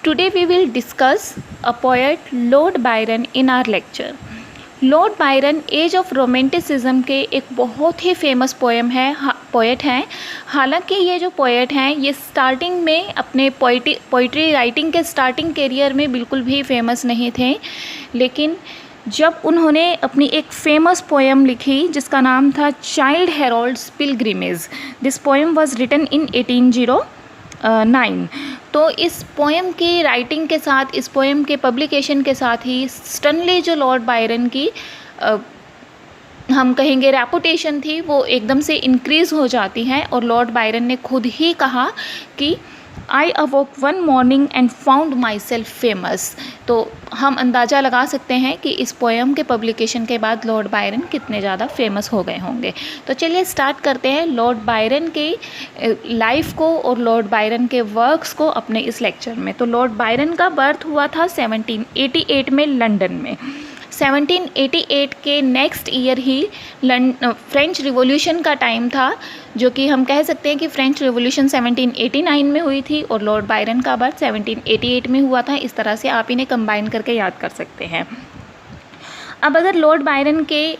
Today we will discuss a poet Lord Byron in our lecture. Lord Byron age of romanticism के एक बहुत ही famous poet हैं। हालांकि ये जो पोएट हैं ये स्टार्टिंग में अपने पोइट्री राइटिंग के स्टार्टिंग करियर में बिल्कुल भी फेमस नहीं थे, लेकिन जब उन्होंने अपनी एक फेमस पोएम लिखी जिसका नाम था child Harold's pilgrimage, this poem was written in 1809। तो इस पोएम की राइटिंग के साथ, इस पोएम के पब्लिकेशन के साथ ही सडनली जो लॉर्ड बायरन की हम कहेंगे रेपुटेशन थी वो एकदम से इंक्रीज़ हो जाती है। और लॉर्ड बायरन ने खुद ही कहा कि I awoke one morning and found myself famous. तो हम अंदाज़ा लगा सकते हैं कि इस पोएम के पब्लिकेशन के बाद लॉर्ड बायरन कितने ज़्यादा फेमस हो गए होंगे। तो चलिए स्टार्ट करते हैं लॉर्ड बायरन के लाइफ को और लॉर्ड बायरन के वर्क्स को अपने इस लेक्चर में। तो लॉर्ड बायरन का बर्थ हुआ था 1788 में लंदन में। 1788 के नेक्स्ट ईयर ही फ्रेंच रिवॉल्यूशन का टाइम था, जो कि हम कह सकते हैं कि फ्रेंच रिवॉल्यूशन 1789 में हुई थी और लॉर्ड बायरन का बर्थ 1788 में हुआ था। इस तरह से आप इन्हें कंबाइन करके याद कर सकते हैं। अब अगर लॉर्ड बायरन के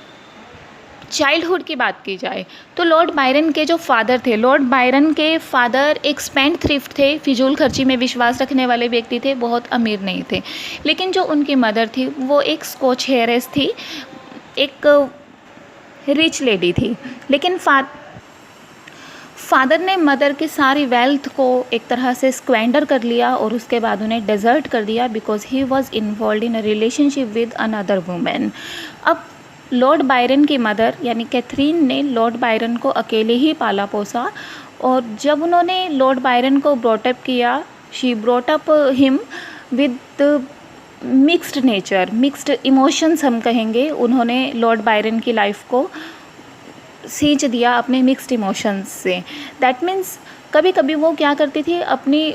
चाइल्डहुड की बात की जाए तो लॉर्ड बायरन के जो फादर थे, लॉर्ड बायरन के फादर एक स्पेंड थ्रिफ्ट थे, फिजूल खर्ची में विश्वास रखने वाले व्यक्ति थे, बहुत अमीर नहीं थे। लेकिन जो उनकी मदर थी वो एक स्कॉच हेयरेस थी, एक रिच लेडी थी। लेकिन फादर ने मदर की सारी वेल्थ को एक तरह से स्क्वेंडर कर लिया और उसके बाद उन्हें डेजर्ट कर दिया because he was involve in a relationship with another women. अब लॉर्ड बायरन की मदर यानी कैथरीन ने लॉर्ड बायरन को अकेले ही पाला पोसा, और जब उन्होंने लॉर्ड बायरन को ब्रॉटअप किया, she brought up him with mixed nature, mixed emotions हम कहेंगे। उन्होंने लॉर्ड बायरन की लाइफ को सींच दिया अपने मिक्स्ड इमोशंस से। दैट मीन्स कभी कभी वो क्या करती थी, अपनी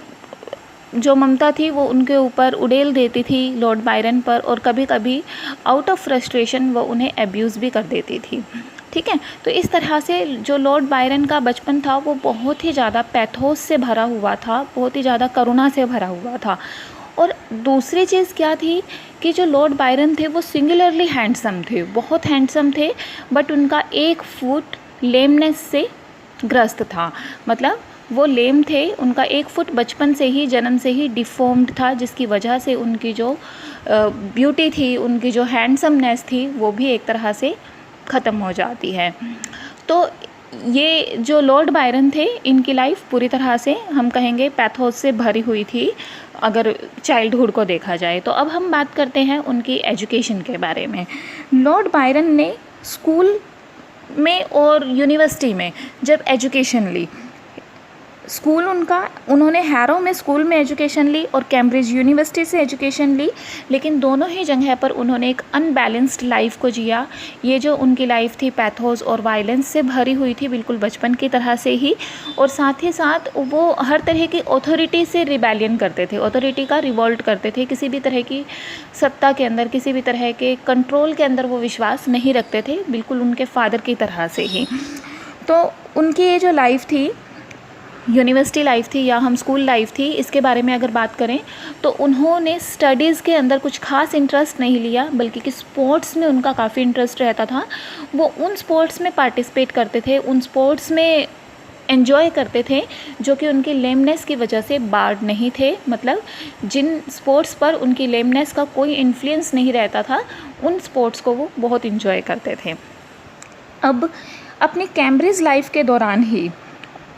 जो ममता थी वो उनके ऊपर उड़ेल देती थी लॉर्ड बायरन पर, और कभी कभी आउट ऑफ फ्रस्ट्रेशन वो उन्हें अब्यूज़ भी कर देती थी। ठीक है, तो इस तरह से जो लॉर्ड बायरन का बचपन था वो बहुत ही ज़्यादा पैथोस से भरा हुआ था, बहुत ही ज़्यादा करुणा से भरा हुआ था। और दूसरी चीज़ क्या थी कि जो लॉर्ड बायरन थे वो सिंगुलरली हैंडसम थे, बहुत हैंडसम थे, बट उनका एक फुट लेमनेस से ग्रस्त था। मतलब वो लेम थे, उनका एक फुट बचपन से ही, जन्म से ही डिफॉर्म्ड था, जिसकी वजह से उनकी जो ब्यूटी थी, उनकी जो हैंडसमनेस थी वो भी एक तरह से ख़त्म हो जाती है। तो ये जो लॉर्ड बायरन थे इनकी लाइफ पूरी तरह से हम कहेंगे पैथोस से भरी हुई थी अगर चाइल्डहुड को देखा जाए। तो अब हम बात करते हैं उनकी एजुकेशन के बारे में। लॉर्ड बायरन ने स्कूल में और यूनिवर्सिटी में जब एजुकेशन ली, स्कूल उन्होंने हैरो में स्कूल में एजुकेशन ली और कैम्ब्रिज यूनिवर्सिटी से एजुकेशन ली, लेकिन दोनों ही जगह पर उन्होंने एक अनबैलेंस्ड लाइफ को जिया। ये जो उनकी लाइफ थी पैथोस और वायलेंस से भरी हुई थी, बिल्कुल बचपन की तरह से ही। और साथ ही साथ वो हर तरह की अथॉरिटी से रिबेलियन करते थे, अथॉरिटी का रिवोल्ट करते थे, किसी भी तरह की सत्ता के अंदर, किसी भी तरह के कंट्रोल के अंदर वो विश्वास नहीं रखते थे, बिल्कुल उनके फादर की तरह से ही। तो उनकी ये जो लाइफ थी, यूनिवर्सिटी लाइफ थी या हम स्कूल लाइफ थी, इसके बारे में अगर बात करें तो उन्होंने स्टडीज़ के अंदर कुछ खास इंटरेस्ट नहीं लिया, बल्कि कि स्पोर्ट्स में उनका काफ़ी इंटरेस्ट रहता था। वो उन स्पोर्ट्स में पार्टिसिपेट करते थे, उन स्पोर्ट्स में एंजॉय करते थे जो कि उनकी लेमनेस की वजह से बार्ड नहीं थे। मतलब जिन स्पोर्ट्स पर उनकी लेमनेस का कोई इन्फ्लुएंस नहीं रहता था, उन स्पोर्ट्स को वो बहुत एंजॉय करते थे। अब अपनी कैम्ब्रिज लाइफ के दौरान ही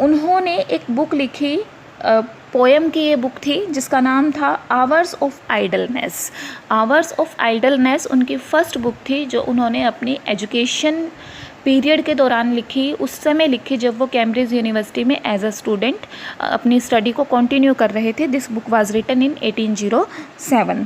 उन्होंने एक बुक लिखी, पोएम की ये बुक थी जिसका नाम था hours of idleness. Hours of idleness उनकी फर्स्ट बुक थी जो उन्होंने अपनी एजुकेशन पीरियड के दौरान लिखी, उस समय लिखी जब वो कैम्ब्रिज यूनिवर्सिटी में एज अ स्टूडेंट अपनी स्टडी को कंटिन्यू कर रहे थे। This book was written in 1807।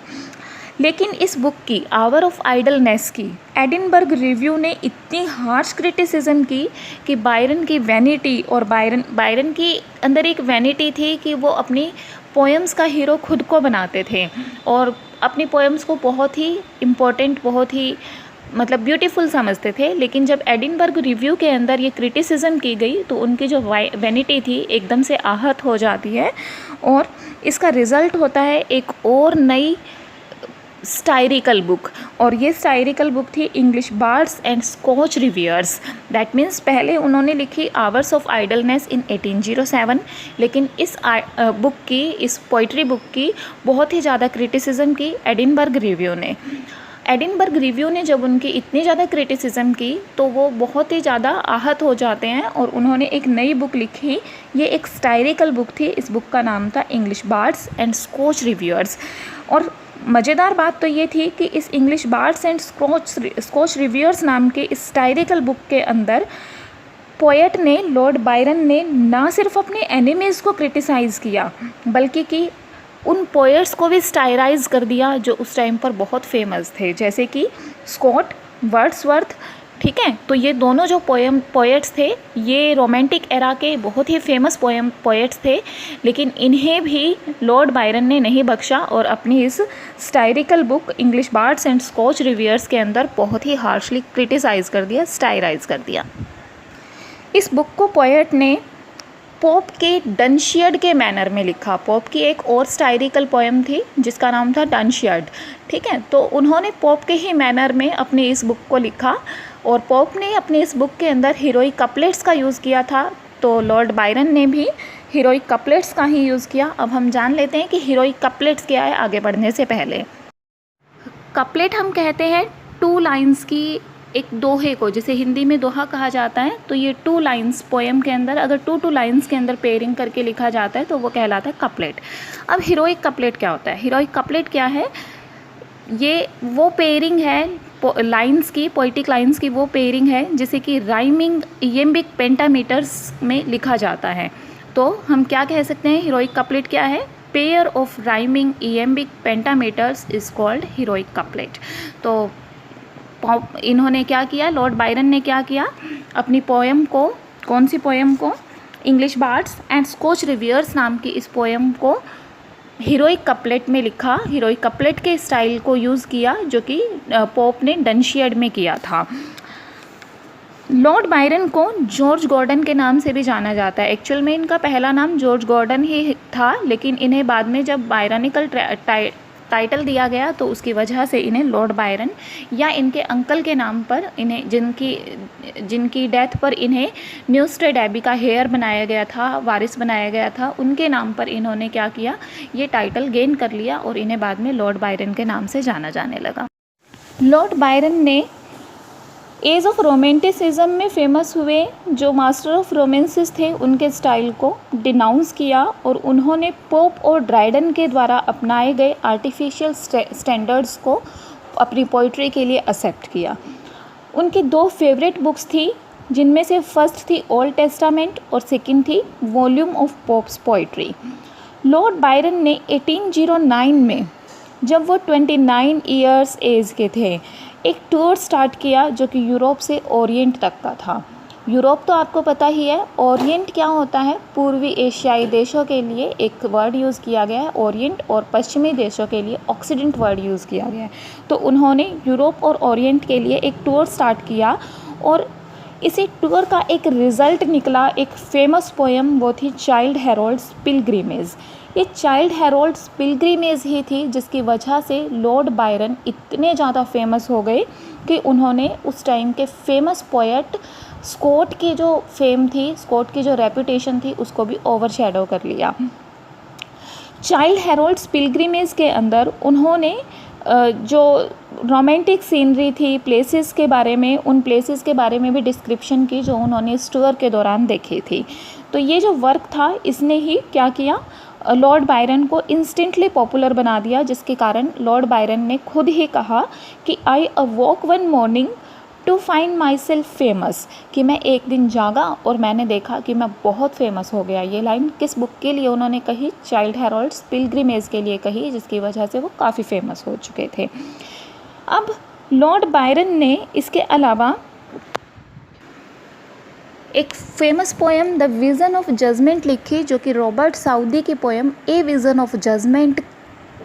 लेकिन इस बुक की, आवर ऑफ आइडलनेस की, एडिनबर्ग रिव्यू ने इतनी हार्श क्रिटिसिज्म की कि बायरन की वैनिटी, और बायरन की अंदर एक वैनिटी थी कि वो अपनी पोएम्स का हीरो खुद को बनाते थे और अपनी पोएम्स को बहुत ही इम्पोर्टेंट, बहुत ही मतलब ब्यूटीफुल समझते थे। लेकिन जब एडिनबर्ग रिव्यू के अंदर ये क्रिटिसिज्म की गई तो उनकी जो वैनिटी थी एकदम से आहत हो जाती है और इसका रिज़ल्ट होता है एक और नई स्टायरिकल बुक, और ये स्टायरिकल बुक थी English bards and Scotch reviewers. That means पहले उन्होंने लिखी आवर्स ऑफ आइडलनेस इन 1807, लेकिन इस बुक की, इस पोइट्री बुक की बहुत ही ज़्यादा क्रिटिसिज्म की एडिनबर्ग रिव्यू ने। एडिनबर्ग रिव्यू ने जब उनकी इतनी ज़्यादा क्रिटिसिज्म की तो वो बहुत ही ज़्यादा आहत हो जाते हैं और उन्होंने एक नई बुक लिखी। ये एक स्टायरिकल बुक थी, इस बुक का नाम था English bards and Scotch reviewers. और मज़ेदार बात तो ये थी कि इस English bards and Scotch reviewers नाम के इस स्टायरिकल बुक के अंदर पोएट ने, लॉर्ड बायरन ने, ना सिर्फ अपने एनिमीज़ को क्रिटिसाइज़ किया बल्कि कि उन पोएट्स को भी स्टायराइज कर दिया जो उस टाइम पर बहुत फेमस थे, जैसे कि स्कॉट, वर्ड्सवर्थ। ठीक है, तो ये दोनों जो पोएट्स थे ये रोमांटिक एरा के बहुत ही फेमस पोएट्स थे, लेकिन इन्हें भी लॉर्ड बायरन ने नहीं बख्शा और अपनी इस satirical book English bards and Scotch reviewers के अंदर बहुत ही हार्शली क्रिटिसाइज कर दिया, स्टायराइज कर दिया। इस बुक को पोएट ने पोप के डनशियर्ड के मैनर में लिखा। पोप की एक और स्टायरिकल पोएम थी जिसका नाम था डनशियर्ड। ठीक है, तो उन्होंने पोप के ही मैनर में अपनी इस बुक को लिखा और पोप ने अपनी इस बुक के अंदर हीरोइक कपलेट्स का यूज़ किया था, तो लॉर्ड बायरन ने भी हीरोइक कपलेट्स का ही यूज़ किया। अब हम जान लेते हैं कि हीरोइक कपलेट्स क्या है आगे बढ़ने से पहले। कपलेट हम कहते हैं 2 लाइन्स की एक दोहे को, जिसे हिंदी में दोहा कहा जाता है। तो ये 2 लाइन्स पोएम के अंदर, अगर 2 लाइन्स के अंदर पेयरिंग करके लिखा जाता है तो वो कहलाता है कपलेट। अब हीरोइक कपलेट क्या होता है? हीरोइक कपलेट क्या है? ये वो पेयरिंग है लाइन्स की, पोइटिक लाइन्स की वो पेयरिंग है जिसे कि राइमिंग इयम्बिक पेंटामीटर्स में लिखा जाता है। तो हम क्या कह सकते हैं? हीरोइक कपलेट क्या है? Pair of rhyming iambic pentameters is called heroic couplet. तो इन्होंने क्या किया, लॉर्ड बायरन ने क्या किया, अपनी पोएम को, कौन सी पोएम को? English bards and Scotch reviewers नाम की इस पोएम को हीरोइक कपलेट में लिखा, हीरोइक कपलेट के स्टाइल को यूज़ किया जो कि पोप ने डनशियर्ड में किया था। लॉर्ड बायरन को जॉर्ज गॉर्डन के नाम से भी जाना जाता है। एक्चुअल में इनका पहला नाम जॉर्ज गॉर्डन ही था, लेकिन इन्हें बाद में जब बायरनिकल टाइटल दिया गया तो उसकी वजह से इन्हें लॉर्ड बायरन या इनके अंकल के नाम पर, इन्हें जिनकी डेथ पर इन्हें न्यूस्टेड एबी का हेयर बनाया गया था, वारिस बनाया गया था, उनके नाम पर इन्होंने क्या किया, ये टाइटल गेन कर लिया और इन्हें बाद में लॉर्ड बायरन के नाम से जाना जाने लगा। लॉर्ड बायरन ने एज ऑफ रोमेंटिसिज्म में फेमस हुए जो मास्टर ऑफ रोमांसेस थे उनके स्टाइल को डिनाउंस किया और उन्होंने पोप और ड्राइडन के द्वारा अपनाए गए आर्टिफिशियल स्टैंडर्ड्स को अपनी पोइट्री के लिए एक्सेप्ट किया। उनकी 2 फेवरेट बुक्स थी, जिनमें से फर्स्ट थी ओल्ड टेस्टामेंट और सेकंड थी volume of pops poetry. Lord Byron ने 1809 में, जब वो 29 ईयर्स एज के थे, एक टूर स्टार्ट किया जो कि यूरोप से ओरिएंट तक का था। यूरोप तो आपको पता ही है, ओरिएंट क्या होता है? पूर्वी एशियाई देशों के लिए एक वर्ड यूज़ किया गया है ओरिएंट, और पश्चिमी देशों के लिए ऑक्सीडेंट वर्ड यूज़ किया गया है। तो उन्होंने यूरोप और ओरिएंट के लिए एक टूर स्टार्ट किया और इसी टूर का एक रिज़ल्ट निकला, एक फेमस पोएम, वो थी चाइल्ड हेरोल्ड्स पिलग्रिमेज। ये चाइल्ड हेरोल्ड्स पिलग्रिमेज ही थी जिसकी वजह से लॉर्ड बायरन इतने ज़्यादा फेमस हो गए कि उन्होंने उस टाइम के फेमस पोएट स्कॉट की जो फेम थी, स्कॉट की जो रेपुटेशन थी, उसको भी ओवरशैडो कर लिया। चाइल्ड हेरोल्ड्स पिलग्रिमेज के अंदर उन्होंने जो रोमांटिक सीनरी थी, प्लेसेस के बारे में, उन प्लेसेस के बारे में भी डिस्क्रिप्शन की जो उन्होंने इस टूर के दौरान देखी थी। तो ये जो वर्क था इसने ही क्या किया, लॉर्ड बायरन को इंस्टेंटली पॉपुलर बना दिया, जिसके कारण लॉर्ड बायरन ने खुद ही कहा कि I awoke one morning to find myself famous, कि मैं एक दिन जागा और मैंने देखा कि मैं बहुत फेमस हो गया। ये लाइन किस बुक के लिए उन्होंने कही? चाइल्ड हेरोल्ड्स पिलग्रिमेज के लिए कही, जिसकी वजह से वो काफ़ी फेमस हो चुके थे। अब लॉर्ड बायरन ने इसके अलावा एक famous poem the vision of judgement लिखी, जो कि रॉबर्ट साउदी की poem a vision of judgement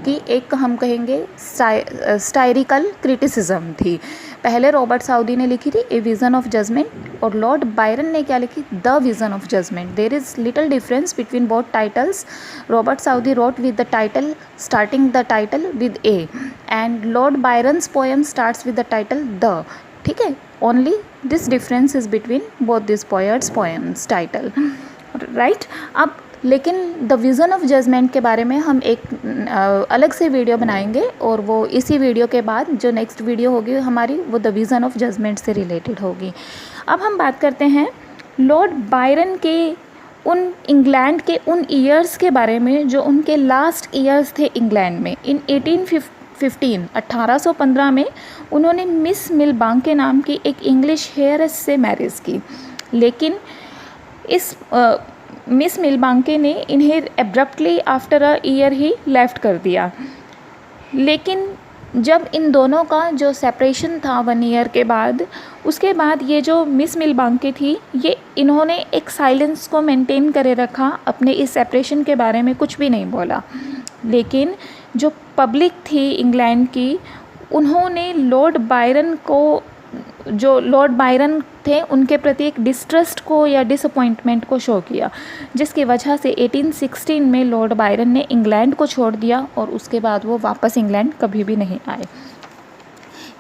की एक हम कहेंगे स्टायरिकल क्रिटिसिज्म थी। पहले रॉबर्ट साउदी ने लिखी थी ए विज़न ऑफ जजमेंट और लॉर्ड बायरन ने क्या लिखी, the vision of judgement. There is little difference between both titles. Robert Southey wrote with the title, starting the title with A, and Lord Byron's poem starts with the title the। ठीक है, only this difference is between both this poets poems title, right. अब लेकिन the vision of judgement के बारे में हम एक अलग से वीडियो बनाएंगे, और वो इसी वीडियो के बाद जो नेक्स्ट वीडियो होगी हमारी वो द विज़न ऑफ जजमेंट से रिलेटेड होगी। अब हम बात करते हैं लॉर्ड बायरन के उन इंग्लैंड के उन ईयर्स के बारे में जो उनके लास्ट ईयर्स थे इंग्लैंड में। इन 1815 में उन्होंने मिस मिलबांक के नाम की एक इंग्लिश हेयरस से मैरिज की, लेकिन इस मिस मिलबांके ने इन्हें abruptly after a year he left कर दिया। लेकिन जब इन दोनों का जो सेपरेशन था 1 ईयर के बाद, उसके बाद ये जो मिस मिलबांके थी ये इन्होंने एक साइलेंस को मेंटेन करे रखा, अपने इस सेपरेशन के बारे में कुछ भी नहीं बोला। लेकिन जो पब्लिक थी इंग्लैंड की, उन्होंने लॉर्ड बायरन थे उनके प्रति एक डिस्ट्रस्ट को या डिसअपॉइंटमेंट को शो किया, जिसकी वजह से 1816 में लॉर्ड बायरन ने इंग्लैंड को छोड़ दिया और उसके बाद वो वापस इंग्लैंड कभी भी नहीं आए।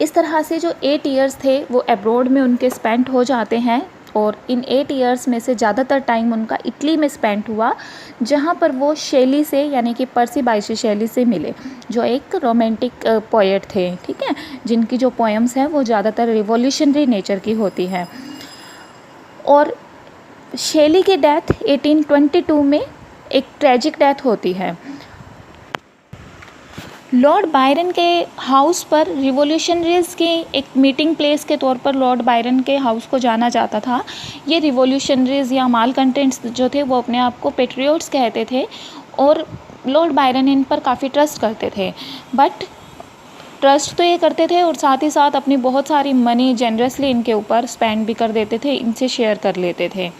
इस तरह से जो 8 ईयर्स थे वो एब्रॉड में उनके स्पेंड हो जाते हैं, और इन 8 ईयर्स में से ज़्यादातर टाइम उनका इटली में स्पेंड हुआ, जहाँ पर वो शैली से यानी कि पर्सी बाइशे शैली से मिले, जो एक रोमांटिक पोएट थे, ठीक है, जिनकी जो पोएम्स हैं वो ज़्यादातर रिवॉल्यूशनरी नेचर की होती हैं। और शैली की डेथ 1822 में एक ट्रेजिक डेथ होती है। लॉर्ड बायरन के हाउस पर रिवॉल्यूशनरीज़ की एक मीटिंग प्लेस के तौर पर लॉर्ड बायरन के हाउस को जाना जाता था। ये रिवॉल्यूशनरीज़ या माल कंटेंट्स जो थे वो अपने आप को पेट्रियोट्स कहते थे, और लॉर्ड बायरन इन पर काफ़ी ट्रस्ट करते थे। बट ट्रस्ट तो ये करते थे और साथ ही साथ अपनी बहुत सारी मनी जेनरसली इनके ऊपर स्पेंड भी कर देते थे, इनसे शेयर कर लेते थे।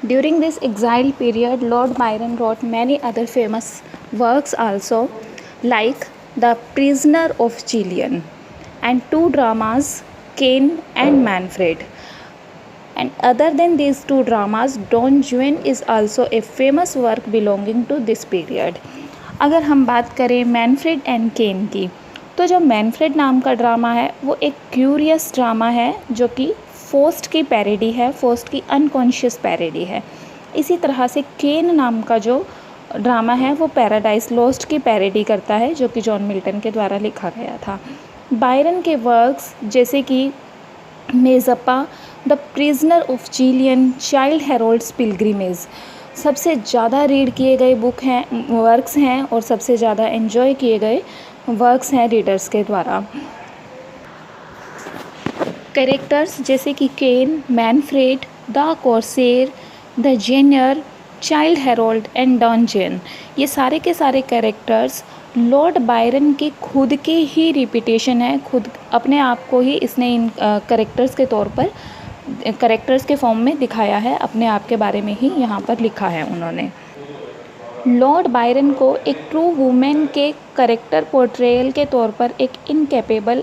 During this exile period, Lord Byron wrote many other famous works also, like The Prisoner of Chillon and 2 dramas, Cain and Manfred. And other than these 2 dramas, Don Juan is also a famous work belonging to this period. अगर हम बात करें Manfred and केन की, तो जो Manfred नाम का drama है वो एक क्यूरियस ड्रामा है जो कि फोस्ट की पैरोडी है, फोस्ट की अनकॉन्शियस पैरोडी है। इसी तरह से केन नाम का जो ड्रामा है वो पैराडाइज लॉस्ट की पैरोडी करता है, जो कि जॉन मिल्टन के द्वारा लिखा गया था। बायरन के वर्क्स जैसे कि Mazeppa, the prisoner of Chillon, Childe Harold's pilgrimage सबसे ज़्यादा रीड किए गए वर्क्स हैं और सबसे ज़्यादा एंजॉय किए गए वर्क्स हैं रीडर्स के द्वारा। कैरेक्टर्स जैसे कि Cain, Manfred, the Corsair, the Giaour, Childe Harold and Don Juan, ये सारे के सारे कैरेक्टर्स लॉर्ड बायरन की खुद की ही रिपीटेशन है, खुद अपने आप को ही इसने इन कैरेक्टर्स के तौर पर कैरेक्टर्स के फॉर्म में दिखाया है, अपने आप के बारे में ही यहाँ पर लिखा है उन्होंने। लॉर्ड बायरन को एक ट्रू वुमेन के कैरेक्टर पोर्ट्रेयल के तौर पर एक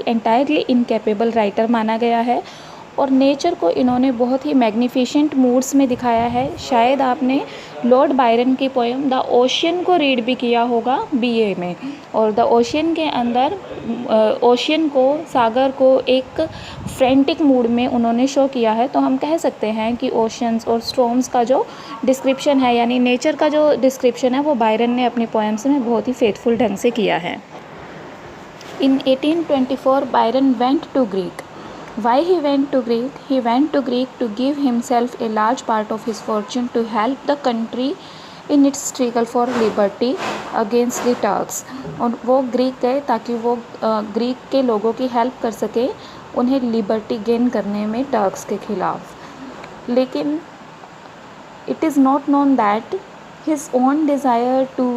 एंटायरली इनकैपेबल राइटर माना गया है, और नेचर को इन्होंने बहुत ही मैग्निफिशेंट मूड्स में दिखाया है। शायद आपने लॉर्ड बायरन की पोएम द ओशियन को रीड भी किया होगा बीए में, और द ओशियन के अंदर ओशियन को, सागर को एक फ्रेंटिक मूड में उन्होंने शो किया है। तो हम कह सकते हैं कि ओशंस और स्टॉर्म्स का जो डिस्क्रिप्शन है, यानी नेचर का जो डिस्क्रिप्शन है, वो बायरन ने अपनी पोएम्स में बहुत ही फेथफुल ढंग से किया है। In 1824 Byron went to Greek. Why he went to Greek? He went to Greek to give himself a large part of his fortune to help the country in its struggle for liberty against the Turks. और वो Greek गए ताकि वो Greek के लोगों की help कर सके उन्हें लिबर्टी गेन करने में टर्क्स के खिलाफ। लेकिन it is not known that his own desire to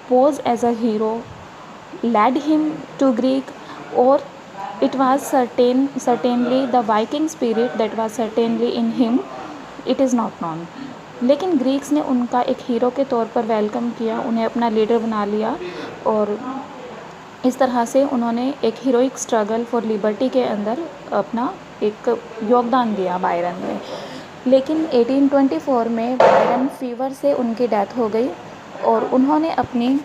pose as a hero led him to Greek, or it was certainly the Viking spirit that was certainly in him. It is not known. लेकिन Greeks ने उनका एक hero के तौर पर welcome किया, उन्हें अपना लीडर बना लिया, और इस तरह से उन्होंने एक हीरोइक स्ट्रगल फॉर लिबर्टी के अंदर अपना एक योगदान दिया बायरन ने। लेकिन 1824 में बायरन फीवर से उनकी डेथ हो गई और उन्होंने अपनी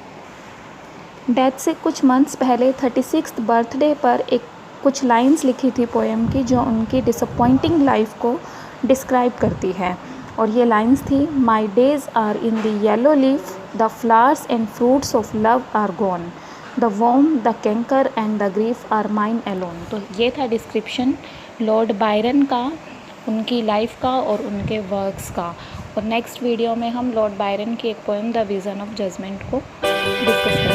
डेथ से कुछ मंथ्स पहले 36th बर्थडे पर एक कुछ लाइंस लिखी थी पोएम की, जो उनकी डिसअपॉइंटिंग लाइफ को डिस्क्राइब करती है। और ये लाइंस थी, my days are in the yellow leaf, the flowers and fruits of love are gone, the worm, the canker and the grief are mine alone. तो ये था डिस्क्रिप्शन लॉर्ड बायरन का, उनकी लाइफ का और उनके वर्क्स का। और नेक्स्ट वीडियो में हम लॉर्ड बायरन की एक poem the vision of judgement को डिस्कस करेंगे।